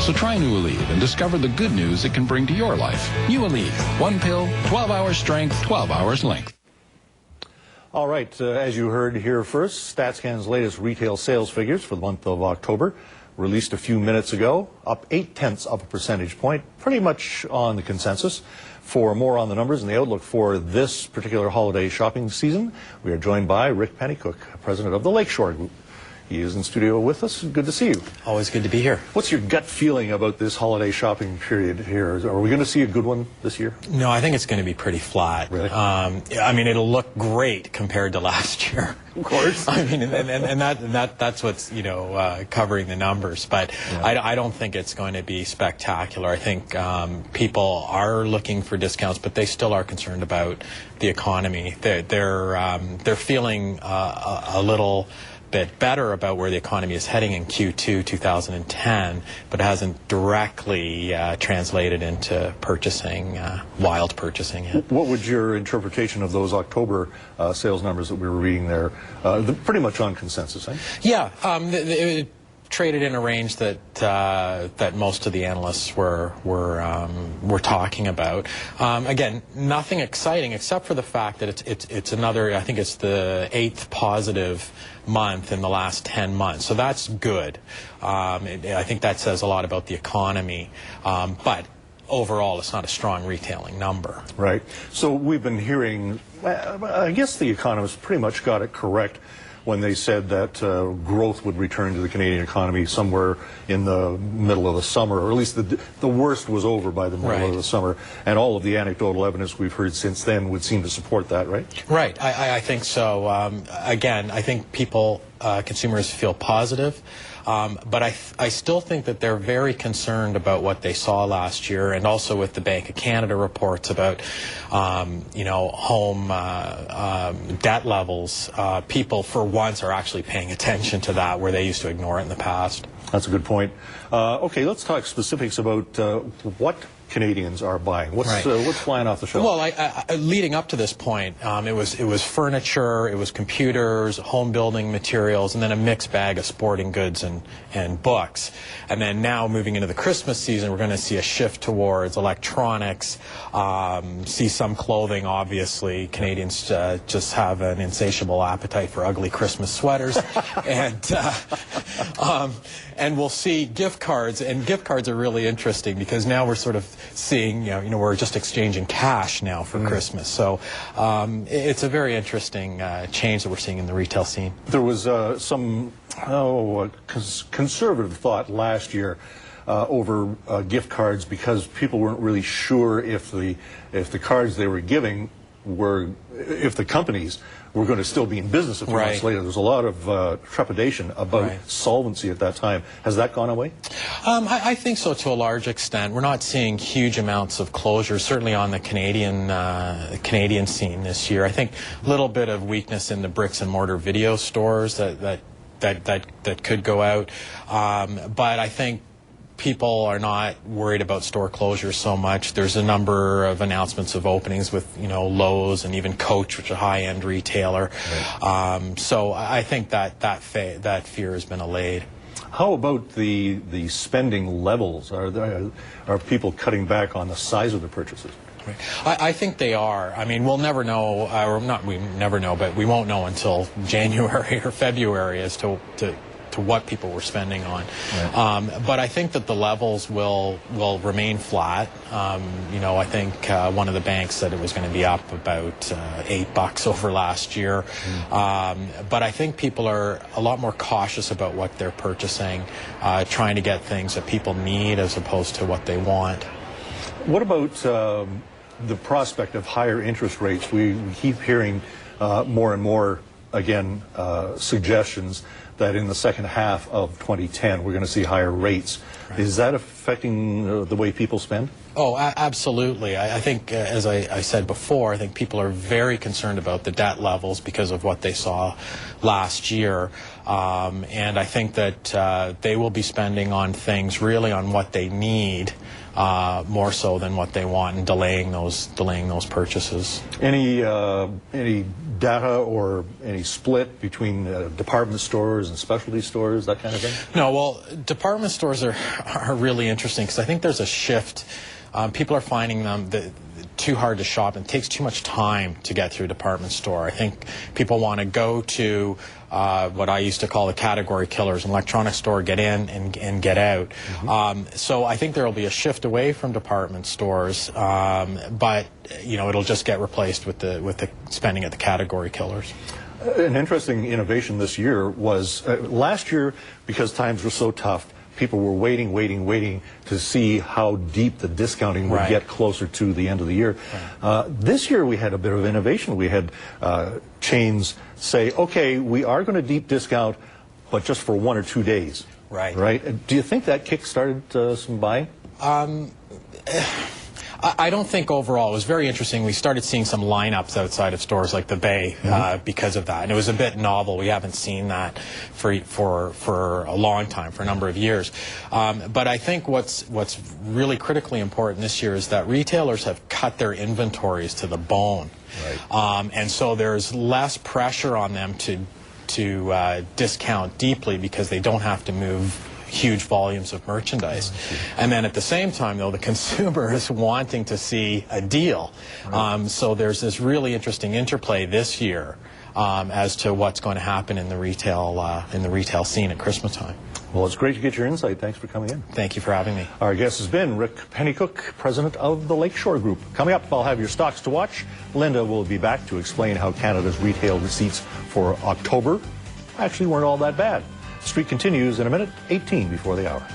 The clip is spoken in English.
So try New Aleve and discover the good news it can bring to your life. New Aleve, 1 pill, 12 hours strength, 12 hours length. All right, as you heard here first, StatsCan's latest retail sales figures for the month of October released a few minutes ago, up 0.8 of a percentage point, pretty much on the consensus. For more on the numbers and the outlook for this particular holiday shopping season, we are joined by Rick Pennycooke, president of the Lakeshore Group. He is in studio with us. Good to see you. Always good to be here. What's your gut feeling about this holiday shopping period here? Are we going to see a good one this year? No, I think it's going to be pretty flat. Really? I mean, it'll look great compared to last year. Of course. I mean, and that's what's, covering the numbers. But yeah. I don't think it's going to be spectacular. I think people are looking for discounts, but they still are concerned about the economy. They're feeling a little bit better about where the economy is heading in Q2 2010, but it hasn't directly translated into purchasing, wild purchasing yet. What would your interpretation of those October sales numbers that we were reading there? They're pretty much on consensus, eh? Yeah, it traded in a range that most of the analysts were talking about. Again, nothing exciting except for the fact that it's another. I think it's the 8th positive month in the last 10 months. So that's good. I think that says a lot about the economy. But overall, it's not a strong retailing number. Right. So we've been hearing, I guess the economists pretty much got it correct when they said that growth would return to the Canadian economy somewhere in the middle of the summer, or at least the worst was over by the middle of the summer. And all of the anecdotal evidence we've heard since then would seem to support that, right? Right. I think so. Again, I think people, consumers feel positive. But I still think that they're very concerned about what they saw last year, and also with the Bank of Canada reports about, home debt levels. People, for once, are actually paying attention to that, where they used to ignore it in the past. That's a good point. Okay, let's talk specifics about what Canadians are buying. What's flying off the shelf? Well, leading up to this point, it was furniture, it was computers, home building materials, and then a mixed bag of sporting goods and books. And then now, moving into the Christmas season, we're going to see a shift towards electronics, see some clothing, obviously. Canadians just have an insatiable appetite for ugly Christmas sweaters. And we'll see gift cards, and gift cards are really interesting because now we're sort of seeing, we're just exchanging cash now for Christmas. So it's a very interesting change that we're seeing in the retail scene. There was some conservative thought last year over gift cards because people weren't really sure if the cards they were giving if the companies were going to still be in business a few months later. There's a lot of trepidation about solvency at that time. Has that gone away? I think so, to a large extent. We're not seeing huge amounts of closures, certainly on the Canadian scene this year. I think a little bit of weakness in the bricks and mortar video stores that could go out. But I think people are not worried about store closures so much. There's a number of announcements of openings with, Lowe's and even Coach, which is a high-end retailer. So I think that fear has been allayed. How about the spending levels? Are people cutting back on the size of the purchases? I think they are. I mean, we'll never know, we never know, but we won't know until January or February as to what people were spending on. But I think that the levels will remain flat. I think one of the banks said it was going to be up about $8 over last year. But I think people are a lot more cautious about what they're purchasing, trying to get things that people need as opposed to what they want. What about the prospect of higher interest rates? We keep hearing more and more, again, suggestions that in the second half of 2010 we're going to see higher rates. Is that affecting the way people spend? Oh, absolutely. I think, as I said before, I think people are very concerned about the debt levels because of what they saw last year. And I think that they will be spending on things really on what they need more so than what they want, and delaying those purchases. Any data or any split between department stores and specialty stores, that kind of thing? No, well, department stores are really interesting because I think there's a shift. People are finding them too hard to shop, and it takes too much time to get through a department store. I think people want to go to what I used to call the category killers, an electronics store, get in and get out. Mm-hmm. So I think there will be a shift away from department stores, but it'll just get replaced with the spending at the category killers. An interesting innovation this year was last year, because times were so tough, people were waiting to see how deep the discounting would get closer to the end of the year. Right. This year we had a bit of innovation. We had chains say, okay, we are going to deep discount, but just for 1 or 2 days. Right. Right? Do you think that kick-started some buying? I don't think overall. It was very interesting. We started seeing some lineups outside of stores like the Bay because of that, and it was a bit novel. We haven't seen that for a long time, for a number of years. But I think what's really critically important this year is that retailers have cut their inventories to the bone, and so there's less pressure on them to discount deeply because they don't have to move huge volumes of merchandise. And then at the same time, though, the consumer is wanting to see a deal. So there's this really interesting interplay this year as to what's going to happen in the retail scene at Christmas time. Well, it's great to get your insight. Thanks for coming in. Thank you for having me. Our guest has been Rick Pennycooke, president of the Lakeshore Group. Coming up, I'll have your stocks to watch. Linda will be back to explain how Canada's retail receipts for October actually weren't all that bad. Street continues in a minute, 18 before the hour.